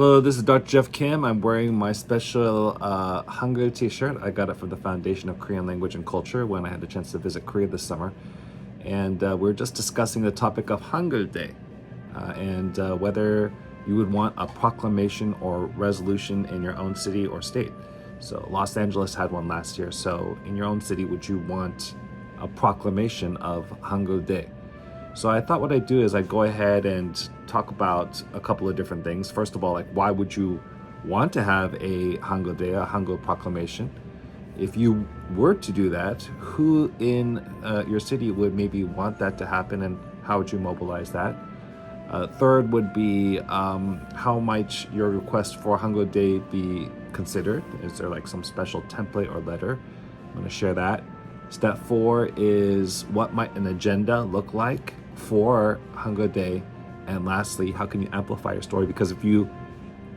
Hello, this is Dr. Jeff Kim. I'm wearing my special Hangul t-shirt. I got it from the Foundation of Korean Language and Culture when I had the chance to visit Korea this summer. And we're just discussing the topic of Hangul Day and whether you would want a proclamation or resolution in your own city or state. So Los Angeles had one last year. So in your own city, would you want a proclamation of Hangul Day? So I thought what I'd do is I'd go ahead and talk about a couple of different things. First of all, like why would you want to have a Hangul Day, a Hangul proclamation? If you were to do that, who in your city would maybe want that to happen, and how would you mobilize that? Third would be how might your request for Hangul Day be considered? Is there like some special template or letter? I'm going to share that. Step 4 is what might an agenda look like for Hangul Day? And lastly, how can you amplify your story? Because if you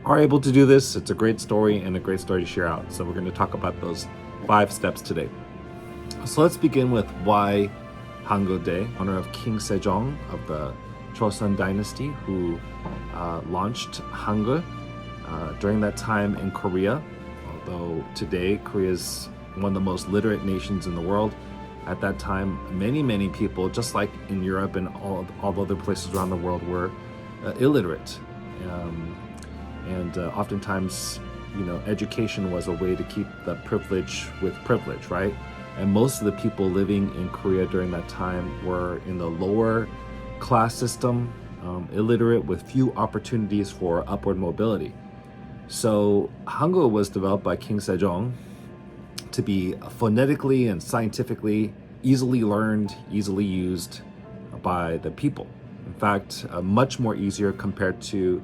are able to do this, it's a great story and a great story to share out. So we're going to talk about those 5 steps today. So let's begin with why Hangul Day, in honor of King Sejong of the Joseon dynasty, who launched Hangul during that time in Korea. Although today Korea is one of the most literate nations in the world. At that time, many people, just like in Europe and all other places around the world, were illiterate. Oftentimes, education was a way to keep the privilege with privilege, right? And most of the people living in Korea during that time were in the lower class system, illiterate with few opportunities for upward mobility. So Hangul was developed by King Sejong to be phonetically and scientifically easily learned, easily used by the people. In fact, much more easier compared to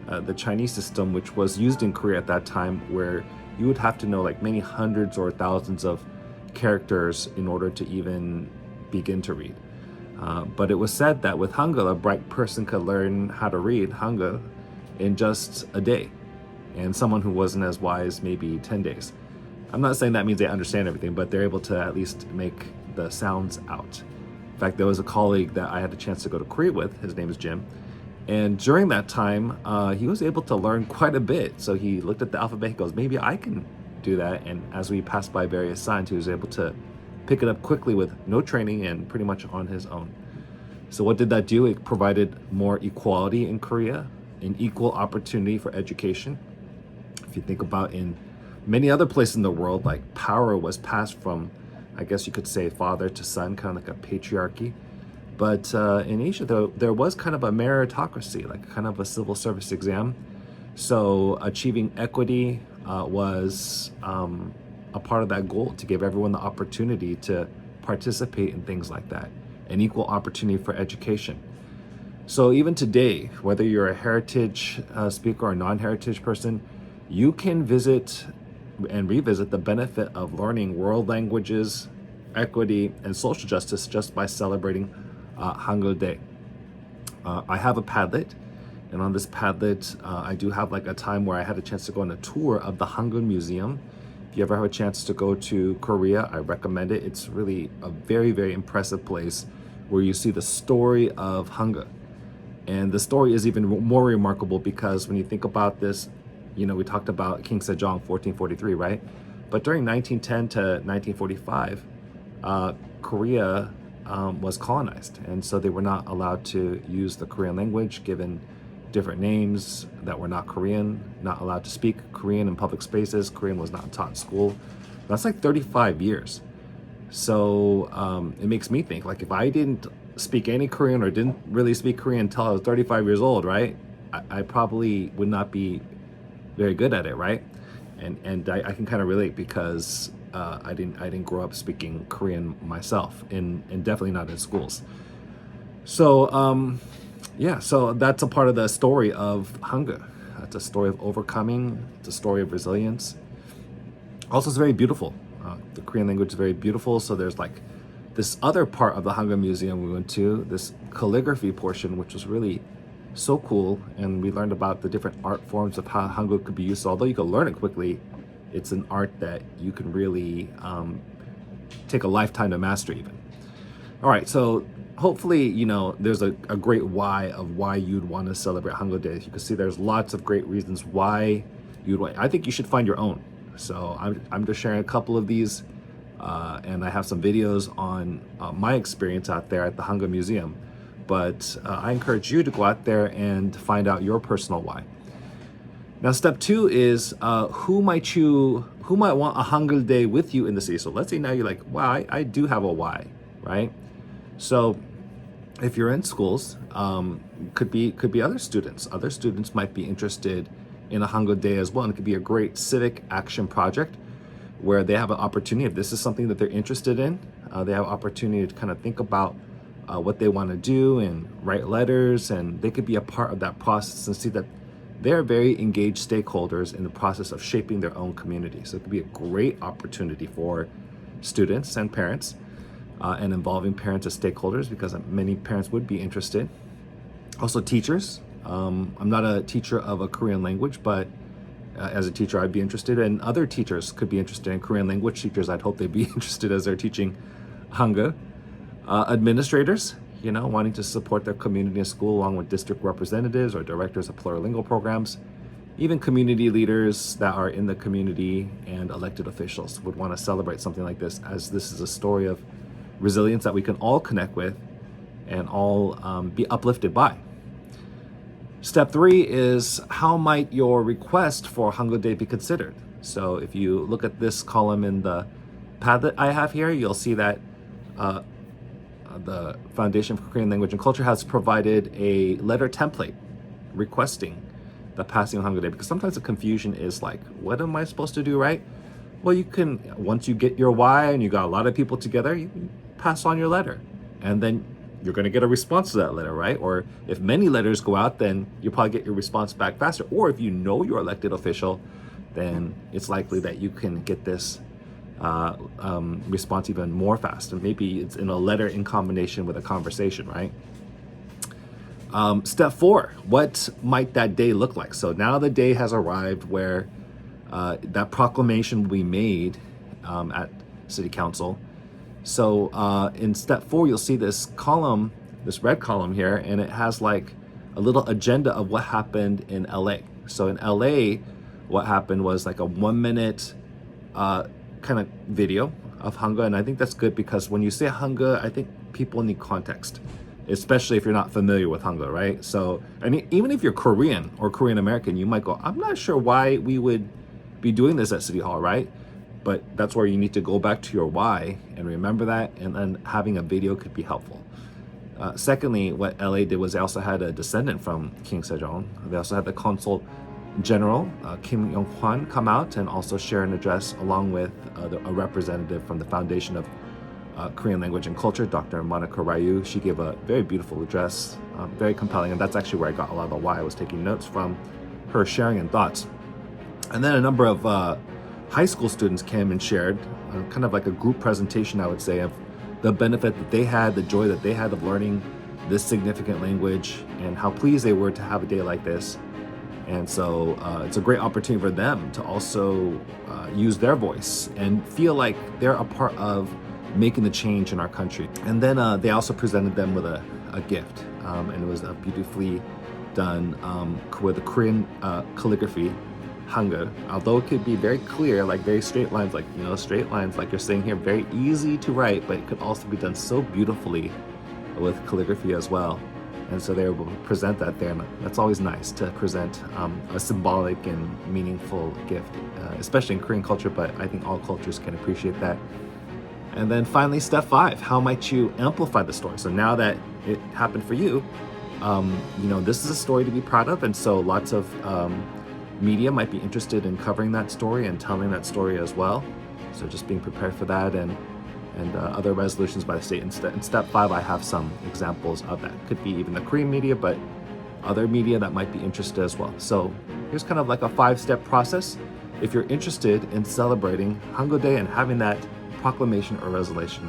the Chinese system, which was used in Korea at that time, where you would have to know like many hundreds or thousands of characters in order to even begin to read. But it was said that with Hangul, a bright person could learn how to read Hangul in just a day, and someone who wasn't as wise, maybe 10 days. I'm not saying that means they understand everything, but they're able to at least make the sounds out. In fact, there was a colleague that I had a chance to go to Korea with. His name is Jim. And during that time, he was able to learn quite a bit. So he looked at the alphabet, he goes, maybe I can do that. And as we passed by various signs, he was able to pick it up quickly with no training and pretty much on his own. So what did that do? It provided more equality in Korea, an equal opportunity for education. If you think about in many other places in the world, like power was passed from, I guess you could say, father to son, kind of like a patriarchy. But in Asia, there was kind of a meritocracy, like kind of a civil service exam. So achieving equity was a part of that goal, to give everyone the opportunity to participate in things like that, an equal opportunity for education. So even today, whether you're a heritage speaker or a non-heritage person, you can visit and revisit the benefit of learning world languages, equity, and social justice just by celebrating Hangul Day. I have a Padlet, and on this Padlet, I do have like a time where I had a chance to go on a tour of the Hangul Museum. If you ever have a chance to go to Korea, I recommend it. It's really a very impressive place where you see the story of Hangul. And the story is even more remarkable because when you think about this, we talked about King Sejong, 1443, right? But during 1910 to 1945, Korea was colonized. And so they were not allowed to use the Korean language, given different names that were not Korean, not allowed to speak Korean in public spaces. Korean was not taught in school. That's like 35 years. So it makes me think, like, if I didn't speak any Korean or didn't really speak Korean until I was 35 years old, right? I probably would not be very good at it, right? And I can kind of relate because I didn't grow up speaking Korean myself, and definitely not in schools. So so that's a part of the story of Hangul. It's a story of overcoming. It's a story of resilience. Also, it's very beautiful. The Korean language is very beautiful. So there's like this other part of the Hangul Museum we went to, this calligraphy portion, which was really so cool, and we learned about the different art forms of how Hangul could be used. So although you can learn it quickly, it's an art that you can really take a lifetime to master even. All right, so hopefully, there's a great why of why you'd want to celebrate Hangul Day. You can see there's lots of great reasons why you'd want. I think you should find your own. So I'm just sharing a couple of these, and I have some videos on my experience out there at the Hangul Museum. But I encourage you to go out there and find out your personal why. Now, step 2 is who might want a Hangul Day with you in the city. So let's say now you're like, wow, I do have a why, right? So if you're in schools, could be other students. Other students might be interested in a Hangul Day as well, and it could be a great civic action project where they have an opportunity. If this is something that they're interested in, they have an opportunity to kind of think about what they want to do and write letters, and they could be a part of that process and see that they're very engaged stakeholders in the process of shaping their own community. So it could be a great opportunity for students and parents, and involving parents as stakeholders, because many parents would be interested. Also teachers. I'm not a teacher of a Korean language, but as a teacher, I'd be interested, and other teachers could be interested in Korean language teachers. I'd hope they'd be interested as they're teaching Hangul. Administrators, wanting to support their community and school, along with district representatives or directors of plurilingual programs. Even community leaders that are in the community and elected officials would want to celebrate something like this, as this is a story of resilience that we can all connect with and all be uplifted by. Step 3 is, how might your request for Hangul Day be considered? So if you look at this column in the Padlet I have here, you'll see that the Foundation for Korean Language and Culture has provided a letter template requesting the passing of Hangul Day, because sometimes the confusion is like, what am I supposed to do, right? Well, you can, once you get your why and you got a lot of people together, you can pass on your letter, and then you're going to get a response to that letter, right? Or if many letters go out, then you'll probably get your response back faster. Or if you know your elected official, then it's likely that you can get this response even more fast. And maybe it's in a letter in combination with a conversation, right? Step 4, what might that day look like? So now the day has arrived where that proclamation will be made at City Council. So in step 4, you'll see this column, this red column here, and it has like a little agenda of what happened in LA. So in LA, what happened was like a 1-minute kind of video of Hangul, and I think that's good, because when you say Hangul, I think people need context, especially if you're not familiar with Hangul, right? So, and even if you're Korean or Korean American, you might go, I'm not sure why we would be doing this at City Hall, right? But that's where you need to go back to your why and remember that, and then having a video could be helpful. Secondly, what LA did was they also had a descendant from King Sejong. They also had the Consul General, Kim Yong-hwan, come out and also share an address, along with a representative from the Foundation of Korean Language and Culture, Dr. Monica Ryu. She gave a very beautiful address, very compelling, and that's actually where I got a lot of the why. I was taking notes from her sharing and thoughts. And then a number of high school students came and shared, kind of like a group presentation, I would say, of the benefit that they had, the joy that they had of learning this significant language, and how pleased they were to have a day like this. And so it's a great opportunity for them to also use their voice and feel like they're a part of making the change in our country. And then they also presented them with a gift, and it was beautifully done with the Korean calligraphy, Hangul. Although it could be very clear, like very straight lines, like straight lines, like you're saying here, very easy to write, but it could also be done so beautifully with calligraphy as well. And so they were able to present that there, and that's always nice to present a symbolic and meaningful gift, especially in Korean culture, but I think all cultures can appreciate that. And then finally, step 5, how might you amplify the story? So now that it happened for you, this is a story to be proud of, and so lots of media might be interested in covering that story and telling that story as well. So just being prepared for that, and other resolutions by the state. In step 5, I have some examples of that. Could be even the Korean media, but other media that might be interested as well. So here's kind of like a 5-step process if you're interested in celebrating Hangul Day and having that proclamation or resolution.